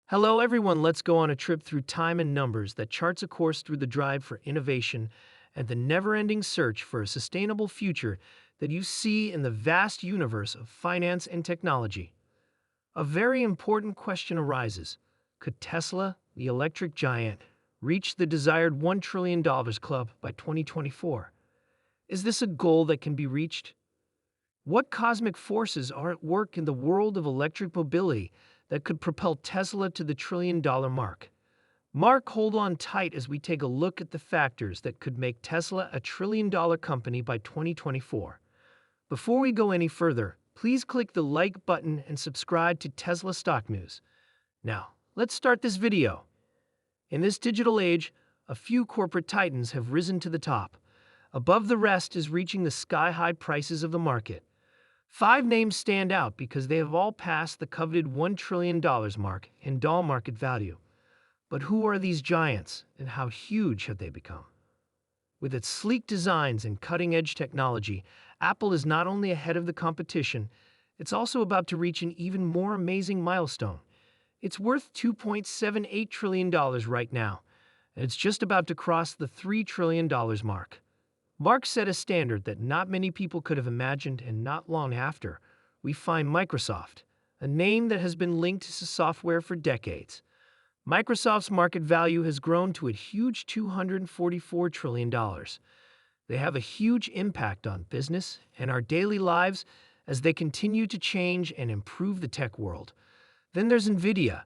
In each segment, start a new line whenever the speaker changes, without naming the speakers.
Hello, everyone. Let's go on a trip through time and numbers that charts a course through the drive for innovation and the never ending search for a sustainable future that you see in the vast universe of finance and technology. A very important question arises. Could Tesla, the electric giant, reach the desired $1 trillion club by 2024? Is this a goal that can be reached? What cosmic forces are at work in the world of electric mobility that could propel Tesla to the $1 trillion mark? Hold on tight as we take a look at the factors that could make Tesla a $1 trillion company by 2024. Before we go any further, please click the like button and subscribe to Tesla Stock News. Now, let's start this video. In this digital age, a few corporate titans have risen to the top. Above the rest is reaching the sky-high prices of the market. 5 names stand out because they have all passed the coveted $1 trillion mark in doll market value. But who are these giants, and how huge have they become? With its sleek designs and cutting-edge technology, Apple is not only ahead of the competition, it's also about to reach an even more amazing milestone. It's worth $2.78 trillion right now, and it's just about to cross the $3 trillion mark. Mark set a standard that not many people could have imagined, and not long after, we find Microsoft, a name that has been linked to software for decades. Microsoft's market value has grown to a huge $244 trillion. They have a huge impact on business and our daily lives as they continue to change and improve the tech world. Then there's NVIDIA,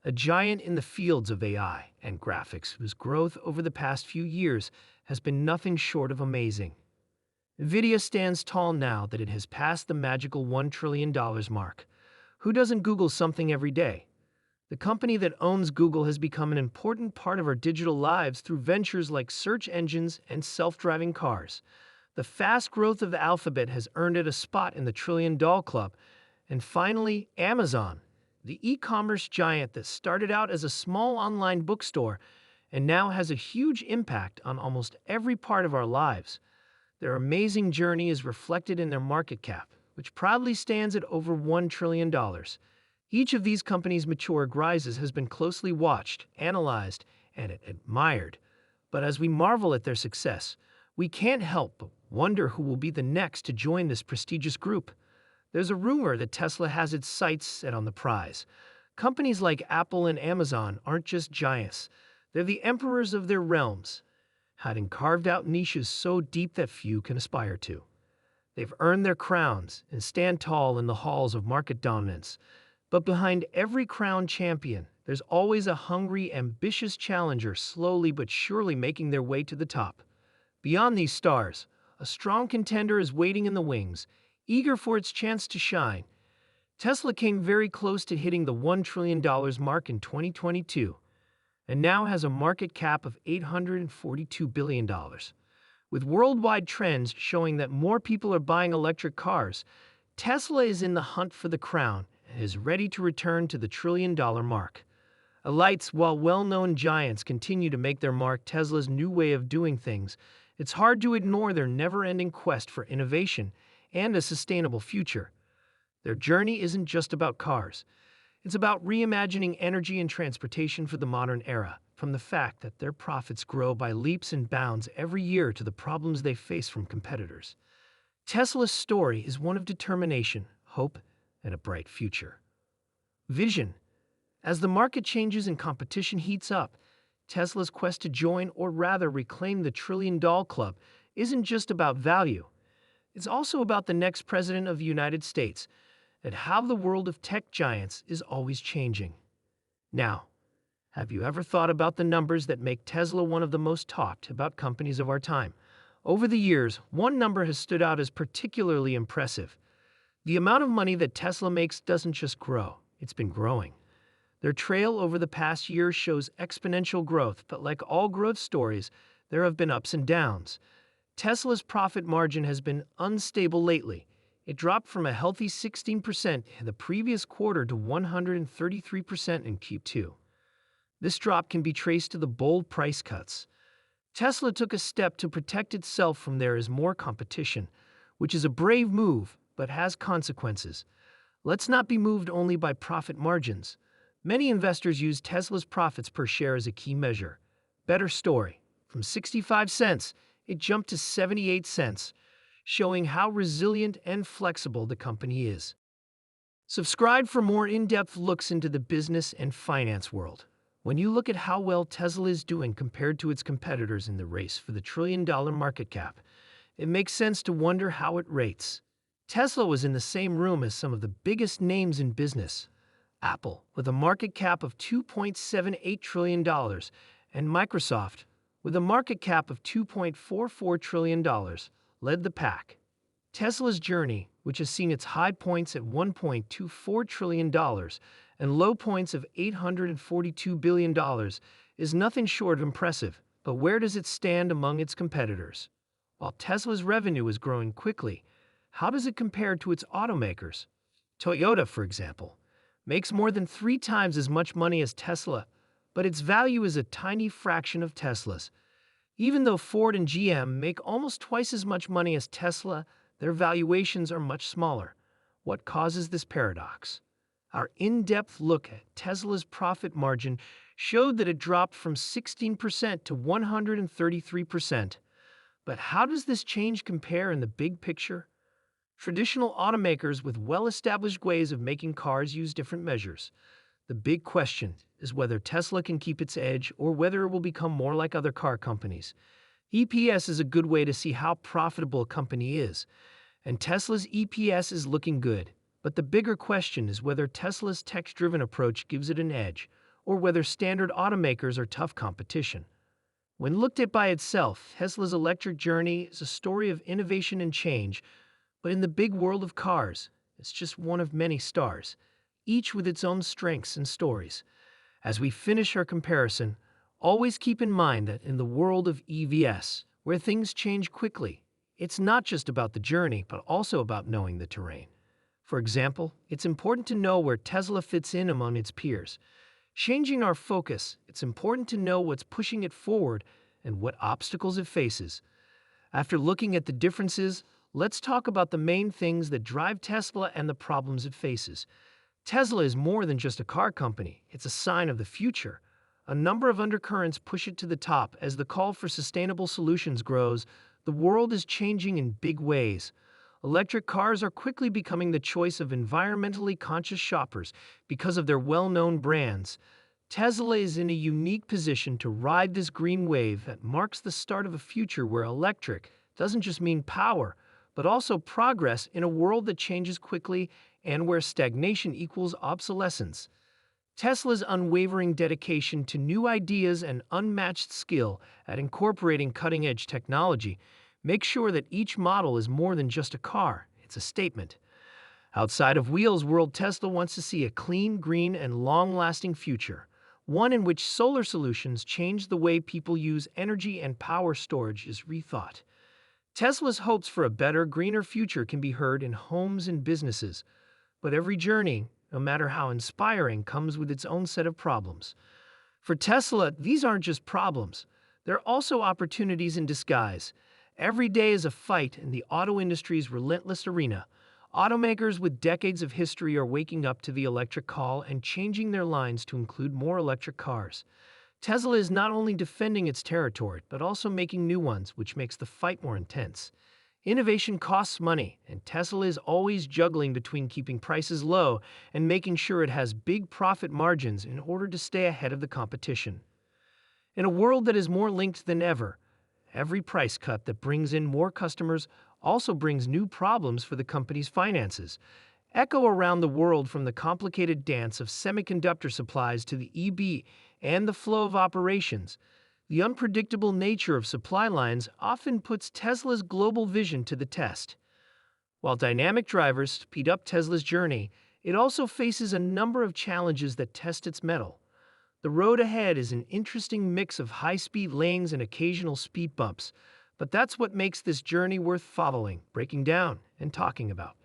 a giant in the fields of AI and graphics whose growth over the past few years has been nothing short of amazing. NVIDIA stands tall now that it has passed the magical $1 trillion mark. Who doesn't Google something every day? The company that owns Google has become an important part of our digital lives through ventures like search engines and self-driving cars. The fast growth of the alphabet has earned it a spot in the Trillion Doll Club. And finally, Amazon, the e-commerce giant that started out as a small online bookstore and now has a huge impact on almost every part of our lives. Their amazing journey is reflected in their market cap, which proudly stands at over $1 trillion. Each of these companies' mature rises has been closely watched, analyzed, and admired. But as we marvel at their success, we can't help but wonder who will be the next to join this prestigious group. There's a rumor that Tesla has its sights set on the prize. Companies like Apple and Amazon aren't just giants. They're the emperors of their realms, having carved out niches so deep that few can aspire to. They've earned their crowns and stand tall in the halls of market dominance. But behind every crowned champion, there's always a hungry, ambitious challenger slowly but surely making their way to the top. Beyond these stars, a strong contender is waiting in the wings, eager for its chance to shine. Tesla came very close to hitting the $1 trillion mark in 2022, and now has a market cap of $842 billion. With worldwide trends showing that more people are buying electric cars, Tesla is in the hunt for the crown and is ready to return to the $1 trillion mark. While well-known giants continue to make their mark Tesla's new way of doing things, it's hard to ignore their never-ending quest for innovation and a sustainable future. Their journey isn't just about cars. It's about reimagining energy and transportation for the modern era, from the fact that their profits grow by leaps and bounds every year to the problems they face from competitors. Tesla's story is one of determination, hope, and a bright future. Vision. As the market changes and competition heats up, Tesla's quest to join, or rather reclaim, the Trillion Doll Club isn't just about value. It's also about the next president of the United States and how the world of tech giants is always changing. Now, have you ever thought about the numbers that make Tesla one of the most talked about companies of our time? Over the years, one number has stood out as particularly impressive. The amount of money that Tesla makes doesn't just grow, it's been growing. Their trail over the past year shows exponential growth, but like all growth stories, there have been ups and downs. Tesla's profit margin has been unstable lately. It dropped from a healthy 16% in the previous quarter to 133% in Q2. This drop can be traced to the bold price cuts. Tesla took a step to protect itself from there is more competition, which is a brave move but has consequences. Let's not be moved only by profit margins. Many investors use Tesla's profits per share as a key measure. Better story. From 65 cents, it jumped to 78 cents, showing how resilient and flexible the company is. Subscribe for more in-depth looks into the business and finance world. When you look at how well Tesla is doing compared to its competitors in the race for the trillion-dollar market cap, it makes sense to wonder how it rates. Tesla was in the same room as some of the biggest names in business. Apple, with a market cap of $2.78 trillion, and Microsoft, with a market cap of $2.44 trillion, led the pack. Tesla's journey, which has seen its high points at $1.24 trillion and low points of $842 billion, is nothing short of impressive. But where does it stand among its competitors? While Tesla's revenue is growing quickly, how does it compare to its automakers? Toyota, for example, makes more than 3 times as much money as Tesla, but its value is a tiny fraction of Tesla's. Even though Ford and GM make almost twice as much money as Tesla, their valuations are much smaller. What causes this paradox? Our in-depth look at Tesla's profit margin showed that it dropped from 16% to 133%. But how does this change compare in the big picture? Traditional automakers with well-established ways of making cars use different measures. The big question is whether Tesla can keep its edge or whether it will become more like other car companies. EPS is a good way to see how profitable a company is, and Tesla's EPS is looking good. But the bigger question is whether Tesla's tech-driven approach gives it an edge, or whether standard automakers are tough competition. When looked at by itself, Tesla's electric journey is a story of innovation and change, but in the big world of cars, it's just one of many stars, each with its own strengths and stories. As we finish our comparison, always keep in mind that in the world of EVs, where things change quickly, it's not just about the journey, but also about knowing the terrain. For example, it's important to know where Tesla fits in among its peers. Changing our focus, it's important to know what's pushing it forward and what obstacles it faces. After looking at the differences, let's talk about the main things that drive Tesla and the problems it faces. Tesla is more than just a car company. It's a sign of the future. A number of undercurrents push it to the top. As the call for sustainable solutions grows, the world is changing in big ways. Electric cars are quickly becoming the choice of environmentally conscious shoppers because of their well-known brands. Tesla is in a unique position to ride this green wave that marks the start of a future where electric doesn't just mean power, but also progress in a world that changes quickly and where stagnation equals obsolescence. Tesla's unwavering dedication to new ideas and unmatched skill at incorporating cutting-edge technology makes sure that each model is more than just a car, it's a statement. Outside of Wheels World, Tesla wants to see a clean, green, and long-lasting future, one in which solar solutions change the way people use energy and power storage is rethought. Tesla's hopes for a better, greener future can be heard in homes and businesses, but every journey, no matter how inspiring, comes with its own set of problems. For Tesla, these aren't just problems. They're also opportunities in disguise. Every day is a fight in the auto industry's relentless arena. Automakers with decades of history are waking up to the electric call and changing their lines to include more electric cars. Tesla is not only defending its territory, but also making new ones, which makes the fight more intense. Innovation costs money, and Tesla is always juggling between keeping prices low and making sure it has big profit margins in order to stay ahead of the competition. In a world that is more linked than ever, every price cut that brings in more customers also brings new problems for the company's finances. Echo around the world, from the complicated dance of semiconductor supplies to the EV and the flow of operations. The unpredictable nature of supply lines often puts Tesla's global vision to the test. While dynamic drivers speed up Tesla's journey, it also faces a number of challenges that test its mettle. The road ahead is an interesting mix of high-speed lanes and occasional speed bumps, but that's what makes this journey worth following, breaking down, and talking about.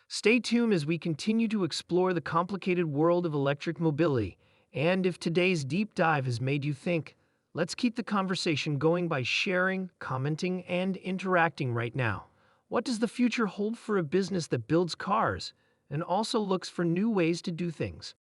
Stay tuned as we continue to explore the complicated world of electric mobility, and if today's deep dive has made you think, let's keep the conversation going by sharing, commenting, and interacting right now. What does the future hold for a business that builds cars and also looks for new ways to do things?